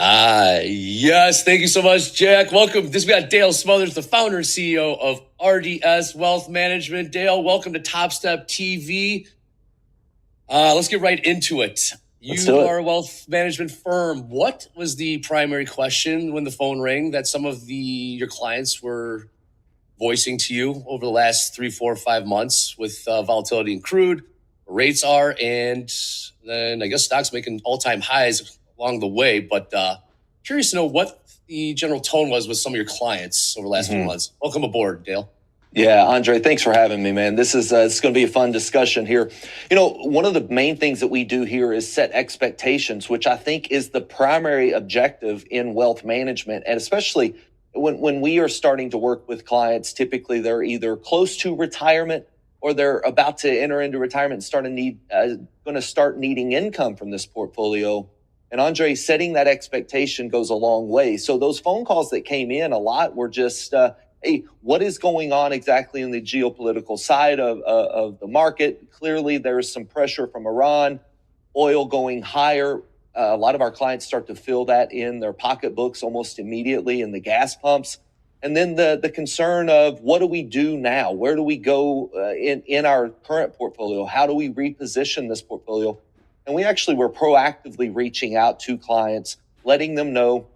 Yes. Thank you so much, Jack. Welcome. We got Dale Smothers, the founder and CEO of RDS Wealth Management. Dale, welcome to Top Step TV. Let's get right into it. You are a wealth management firm. What was the primary question when the phone rang that some of your clients were voicing to you over the last 3, 4, 5 months with volatility in crude, rates are, and then I guess stocks making all-time highs along the way. But curious to know what the general tone was with some of your clients over the last few months. Welcome aboard, Dale. Yeah, Andre, thanks for having me, man. This is it's going to be a fun discussion here. You know, one of the main things that we do here is set expectations, which I think is the primary objective in wealth management. And especially when we are starting to work with clients, typically they're either close to retirement or they're about to enter into retirement and going to start needing income from this portfolio. And Andre, setting that expectation goes a long way. So those phone calls that came in a lot were just, hey, what is going on exactly in the geopolitical side of the market? Clearly, there's some pressure from Iran, oil going higher. A lot of our clients start to feel that in their pocketbooks almost immediately in the gas pumps. And then the concern of what do we do now? Where do we go in our current portfolio? How do we reposition this portfolio? And we actually were proactively reaching out to clients, letting them know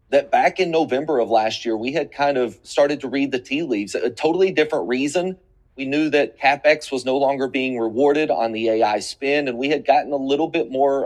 that back in November of last year, we had kind of started to read the tea leaves. A totally different reason. We knew that CapEx was no longer being rewarded on the AI spin, and we had gotten a little bit more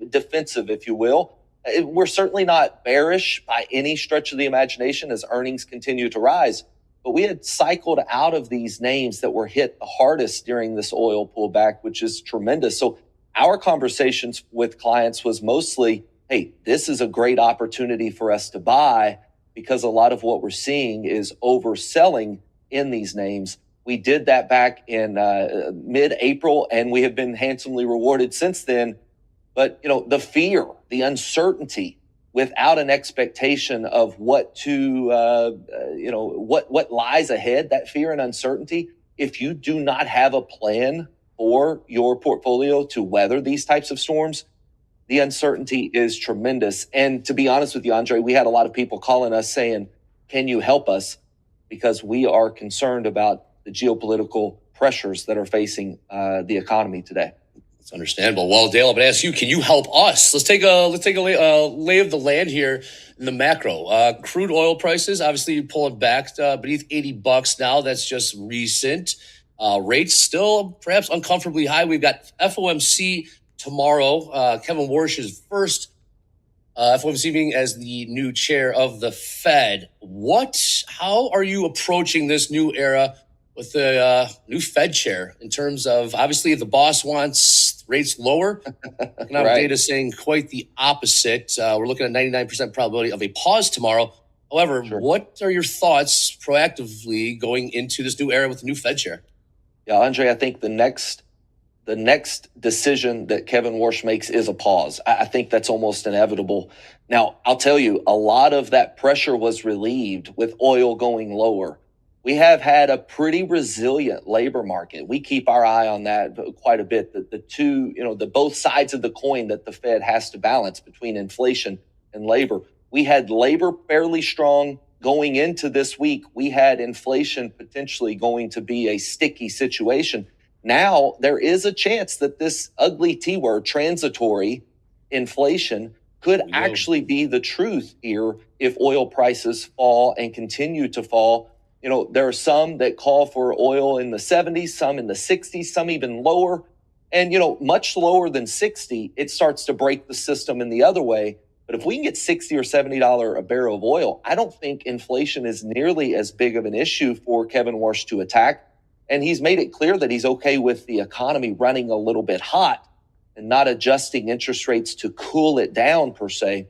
defensive, if you will. We're certainly not bearish by any stretch of the imagination as earnings continue to rise, but we had cycled out of these names that were hit the hardest during this oil pullback, which is tremendous. So our conversations with clients was mostly, hey, this is a great opportunity for us to buy because a lot of what we're seeing is overselling in these names. We did that back in mid-April, and we have been handsomely rewarded since then. But, you know, the fear, the uncertainty without an expectation of what lies ahead, that fear and uncertainty, if you do not have a plan for your portfolio to weather these types of storms, the uncertainty is tremendous. And to be honest with you, Andre, we had a lot of people calling us saying, can you help us? Because we are concerned about the geopolitical pressures that are facing the economy today. That's understandable. Well, Dale, I'm going to ask you, can you help us? Let's take a lay of the land here in the macro. Crude oil prices, obviously pulling back beneath $80 now. That's just recent. Rates still perhaps uncomfortably high. We've got FOMC tomorrow. Kevin Warsh's first FOMC meeting as the new chair of the Fed. How are you approaching this new era with the new Fed chair in terms of, obviously, the boss wants rates lower? Economic data saying quite the opposite. We're looking at 99% probability of a pause tomorrow. However, what are your thoughts proactively going into this new era with the new Fed chair? Yeah, Andre, I think the next decision that Kevin Warsh makes is a pause. I think that's almost inevitable. Now, I'll tell you, a lot of that pressure was relieved with oil going lower. We have had a pretty resilient labor market. We keep our eye on that quite a bit. The both sides of the coin that the Fed has to balance between inflation and labor. We had labor fairly strong going into this week. We had inflation potentially going to be a sticky situation. Now, there is a chance that this ugly T word, transitory inflation, could actually be the truth here if oil prices fall and continue to fall. You know, there are some that call for oil in the 70s, some in the 60s, some even lower. And, you know, much lower than 60, it starts to break the system in the other way. But if we can get $60 or $70 a barrel of oil, I don't think inflation is nearly as big of an issue for Kevin Warsh to attack. And he's made it clear that he's okay with the economy running a little bit hot and not adjusting interest rates to cool it down per se.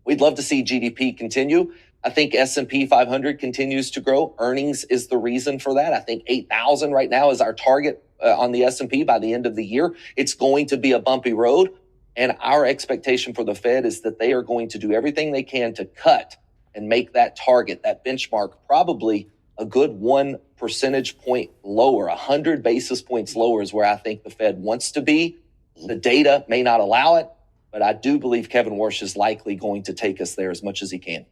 We'd love to see GDP continue. I think S&P 500 continues to grow. Earnings is the reason for that. I think 8,000 right now is our target on the S&P by the end of the year. It's going to be a bumpy road. And our expectation for the Fed is that they are going to do everything they can to cut and make that target, that benchmark, probably a good 1 percentage point lower. 100 basis points lower is where I think the Fed wants to be. The data may not allow it. but I do believe Kevin Warsh is likely going to take us there as much as he can.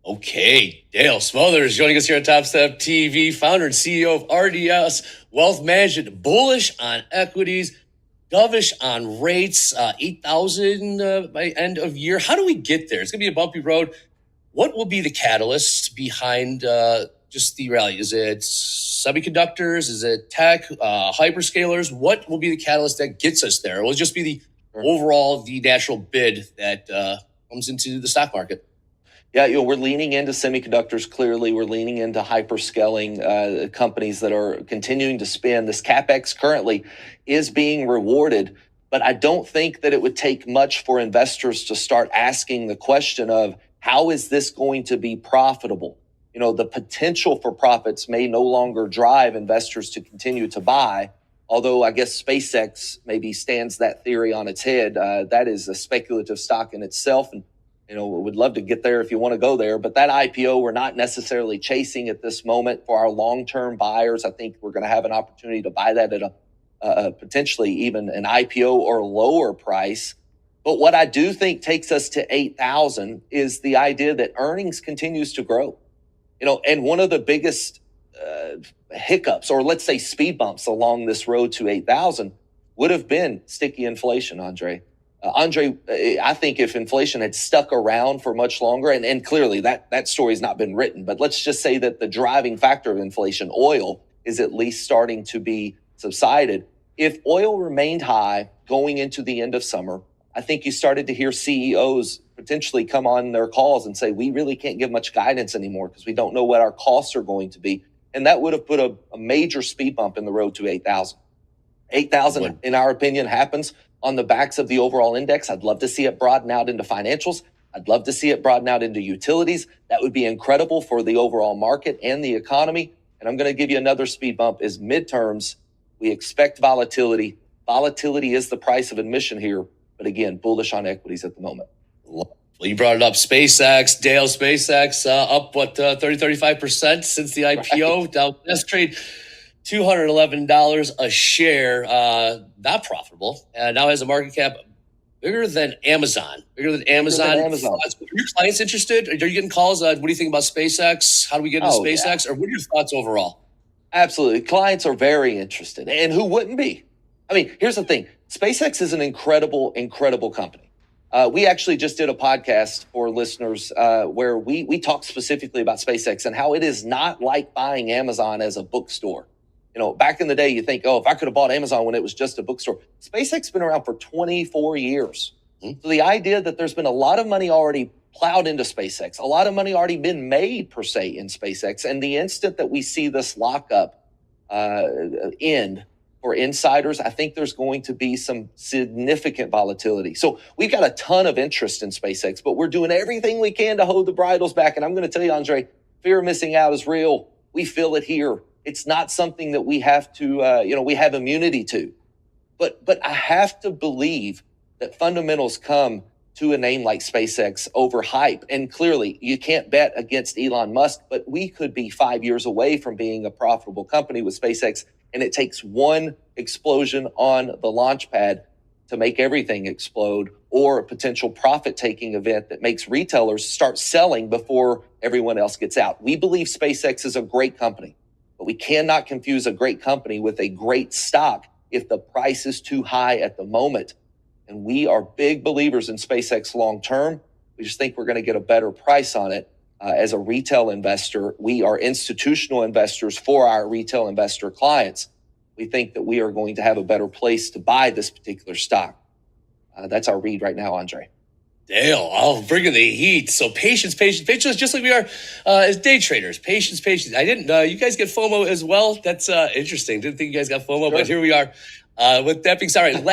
Okay, Dale Smothers joining us here on Top Step TV, founder and CEO of RDS Wealth Management. Bullish on equities, dovish on rates, 8,000 by end of year. How do we get there? It's going to be a bumpy road. What will be the catalyst behind just the rally? Is it semiconductors? Is it tech, hyperscalers? What will be the catalyst that gets us there? Will it just be the overall, the natural bid that comes into the stock market? Yeah, we're leaning into semiconductors. Clearly, we're leaning into hyperscaling companies that are continuing to spend. This CapEx currently is being rewarded, but I don't think that it would take much for investors to start asking the question of how is this going to be profitable? The potential for profits may no longer drive investors to continue to buy. Although I guess SpaceX maybe stands that theory on its head. That is a speculative stock in itself, and would love to get there if you want to go there. But that IPO, we're not necessarily chasing at this moment. For our long-term buyers, I think we're going to have an opportunity to buy that at a potentially even an IPO or lower price. But what I do think takes us to 8,000 is the idea that earnings continues to grow. And one of the biggest hiccups, or let's say speed bumps along this road to 8,000 would have been sticky inflation, Andre. I think if inflation had stuck around for much longer, and clearly that story's not been written, but let's just say that the driving factor of inflation, oil, is at least starting to be subsided. If oil remained high going into the end of summer, I think you started to hear CEOs potentially come on their calls and say, we really can't give much guidance anymore because we don't know what our costs are going to be. And that would have put a major speed bump in the road to 8,000. 8,000, in our opinion, happens on the backs of the overall index. I'd love to see it broaden out into financials. I'd love to see it broaden out into utilities. That would be incredible for the overall market and the economy. And I'm going to give you another speed bump is midterms. We expect volatility. Volatility is the price of admission here. But again, bullish on equities at the moment. Well, you brought it up. SpaceX, Dale, SpaceX up, 35% since the IPO. Right. Dow best trade $211 a share. Not profitable. Now has a market cap bigger than Amazon. Are your clients interested? Are you getting calls? What do you think about SpaceX? How do we get into SpaceX? Yeah. Or what are your thoughts overall? Absolutely. Clients are very interested. And who wouldn't be? I mean, here's the thing. SpaceX is an incredible, incredible company. We actually just did a podcast for listeners where we talked specifically about SpaceX and how it is not like buying Amazon as a bookstore. Back in the day, you think, if I could have bought Amazon when it was just a bookstore. SpaceX has been around for 24 years. Mm-hmm. So the idea that there's been a lot of money already plowed into SpaceX, a lot of money already been made, per se, in SpaceX, and the instant that we see this lockup end for insiders, I think there's going to be some significant volatility. So we've got a ton of interest in SpaceX, but we're doing everything we can to hold the bridles back. And I'm going to tell you, Andre, fear of missing out is real. We feel it here. It's not something that we have to, we have immunity to. But I have to believe that fundamentals come to a name like SpaceX over hype. And clearly, you can't bet against Elon Musk, but we could be 5 years away from being a profitable company with SpaceX. And it takes one explosion on the launch pad to make everything explode, or a potential profit-taking event that makes retailers start selling before everyone else gets out. We believe SpaceX is a great company, but we cannot confuse a great company with a great stock if the price is too high at the moment. And we are big believers in SpaceX long-term. We just think we're going to get a better price on it. As a retail investor, we are institutional investors for our retail investor clients. We think that we are going to have a better place to buy this particular stock. That's our read right now, Andre. Dale, I'll bring in the heat. So patience, just like we are as day traders. Patience. I didn't, you guys get FOMO as well? That's interesting. Didn't think you guys got FOMO, sure. But here we are. With that being said, all right,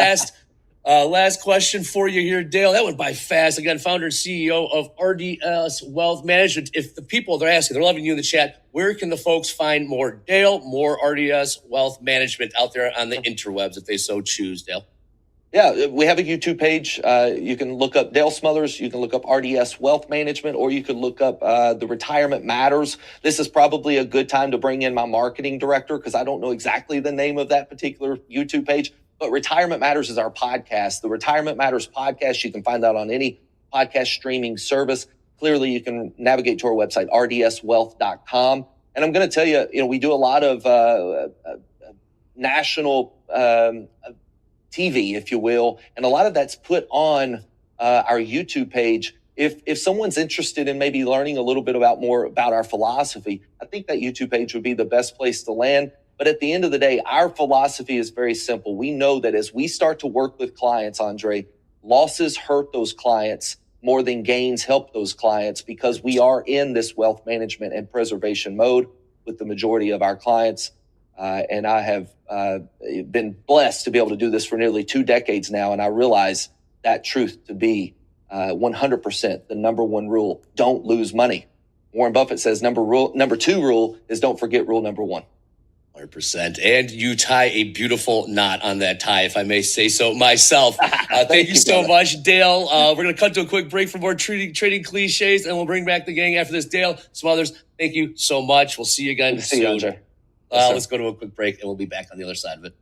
last question for you here, Dale. That went by fast. Again, founder and CEO of RDS Wealth Management. If the people, they're asking, they're loving you in the chat, where can the folks find more Dale, more RDS Wealth Management out there on the interwebs if they so choose, Dale? Yeah, we have a YouTube page. You can look up Dale Smothers. You can look up RDS Wealth Management, or you can look up The Retirement Matters. This is probably a good time to bring in my marketing director because I don't know exactly the name of that particular YouTube page. But Retirement Matters is our podcast. The Retirement Matters podcast, you can find that on any podcast streaming service. Clearly, you can navigate to our website, rdswealth.com. And I'm going to tell you, we do a lot of national TV, if you will, and a lot of that's put on our YouTube page. If someone's interested in maybe learning a little bit more about our philosophy, I think that YouTube page would be the best place to land. But at the end of the day, our philosophy is very simple. We know that as we start to work with clients, Andre, losses hurt those clients more than gains help those clients, because we are in this wealth management and preservation mode with the majority of our clients. And I have been blessed to be able to do this for nearly 2 decades now. And I realize that truth to be 100% the number one rule: don't lose money. Warren Buffett says number 2 rule is don't forget rule number 1. 100%. And you tie a beautiful knot on that tie, if I may say so myself. Thank you so much, Dale. We're going to cut to a quick break for more trading cliches, and we'll bring back the gang after this. Dale, Smothers, thank you so much. We'll see you again soon. See you, Andre. Let's go to a quick break, and we'll be back on the other side of it.